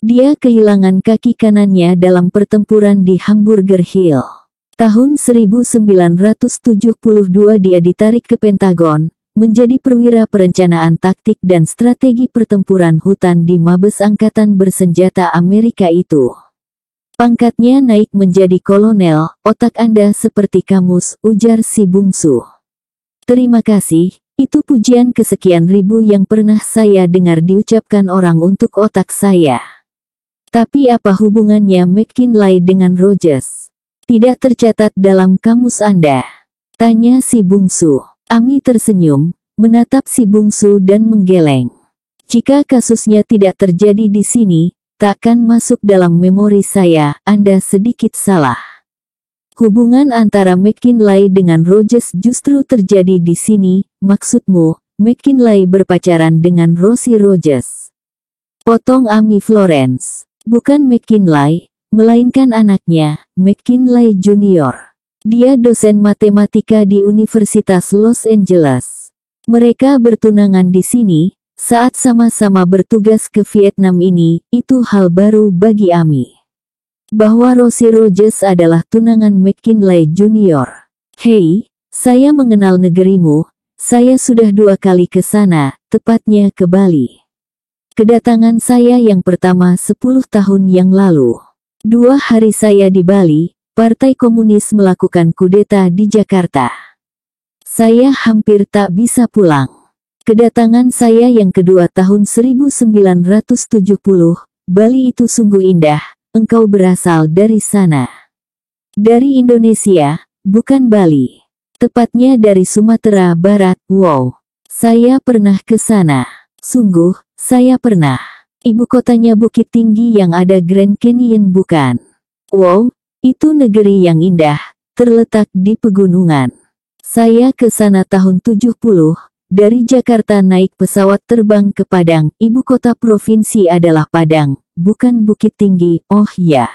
Dia kehilangan kaki kanannya dalam pertempuran di Hamburger Hill. Tahun 1972 dia ditarik ke Pentagon, menjadi perwira perencanaan taktik dan strategi pertempuran hutan di Mabes Angkatan Bersenjata Amerika itu. Pangkatnya naik menjadi kolonel. Otak Anda seperti kamus, ujar si bungsu. Terima kasih, itu pujian kesekian ribu yang pernah saya dengar diucapkan orang untuk otak saya. Tapi apa hubungannya McKinley dengan Rogers? Tidak tercatat dalam kamus Anda. Tanya si bungsu. Ami tersenyum, menatap si bungsu dan menggeleng. Jika kasusnya tidak terjadi di sini, takkan masuk dalam memori saya. Anda sedikit salah. Hubungan antara McKinley dengan Rogers justru terjadi di sini. Maksudmu, McKinley berpacaran dengan Rosie Rogers? Potong Ami Florence. Bukan McKinley, melainkan anaknya, McKinley Junior. Dia dosen matematika di Universitas Los Angeles. Mereka bertunangan di sini, saat sama-sama bertugas ke Vietnam ini. Itu hal baru bagi Ami. Bahwa Rosie Rogers adalah tunangan McKinley Junior. Hei, saya mengenal negerimu, saya sudah 2 kali ke sana, tepatnya ke Bali. Kedatangan saya yang pertama 10 tahun yang lalu. 2 hari saya di Bali, Partai Komunis melakukan kudeta di Jakarta. Saya hampir tak bisa pulang. Kedatangan saya yang kedua tahun 1970, Bali itu sungguh indah, engkau berasal dari sana. Dari Indonesia, bukan Bali. Tepatnya dari Sumatera Barat. Wow, saya pernah ke sana. Sungguh, saya pernah. Ibu kotanya Bukit Tinggi yang ada Grand Canyon bukan? Wow, itu negeri yang indah, terletak di pegunungan. Saya ke sana tahun 70, dari Jakarta naik pesawat terbang ke Padang. Ibu kota provinsi adalah Padang, bukan Bukit Tinggi. Oh ya.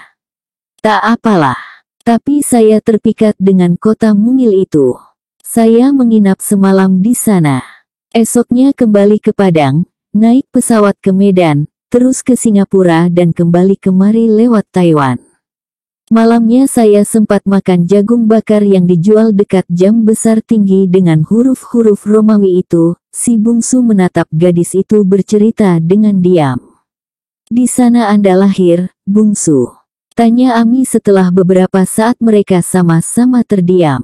Tak apalah. Tapi saya terpikat dengan kota mungil itu. Saya menginap semalam di sana. Esoknya kembali ke Padang, naik pesawat ke Medan, terus ke Singapura dan kembali kemari lewat Taiwan. Malamnya saya sempat makan jagung bakar yang dijual dekat jam besar tinggi dengan huruf-huruf Romawi itu. Si bungsu menatap gadis itu bercerita dengan diam. Di sana Anda lahir, bungsu? Tanya Ami setelah beberapa saat mereka sama-sama terdiam.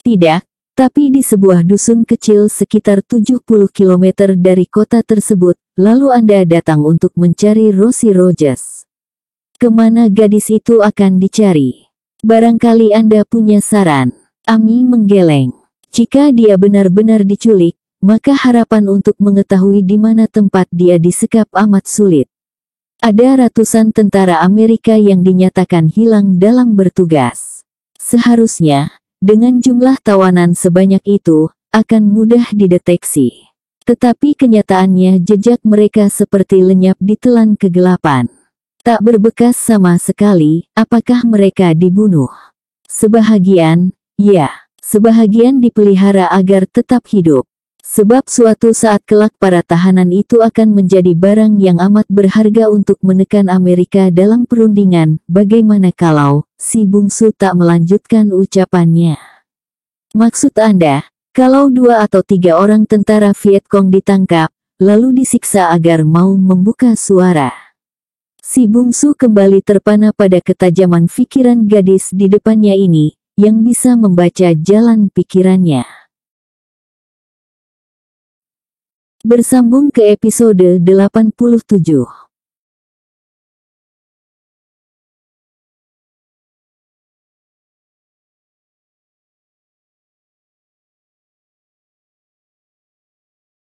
Tidak. Tapi di sebuah dusun kecil sekitar 70 km dari kota tersebut, lalu Anda datang untuk mencari Rosie Rogers. Kemana gadis itu akan dicari? Barangkali Anda punya saran. Ami menggeleng. Jika dia benar-benar diculik, maka harapan untuk mengetahui di mana tempat dia disekap amat sulit. Ada ratusan tentara Amerika yang dinyatakan hilang dalam bertugas. Seharusnya, dengan jumlah tawanan sebanyak itu, akan mudah dideteksi. Tetapi kenyataannya jejak mereka seperti lenyap ditelan kegelapan. Tak berbekas sama sekali. Apakah mereka dibunuh? Sebahagian, ya. Sebahagian dipelihara agar tetap hidup. Sebab suatu saat kelak para tahanan itu akan menjadi barang yang amat berharga untuk menekan Amerika dalam perundingan. Bagaimana kalau si bungsu tak melanjutkan ucapannya? Maksud Anda, kalau 2 atau 3 orang tentara Viet Cong ditangkap, lalu disiksa agar mau membuka suara? Si bungsu kembali terpana pada ketajaman pikiran gadis di depannya ini, yang bisa membaca jalan pikirannya. Bersambung ke episode 87.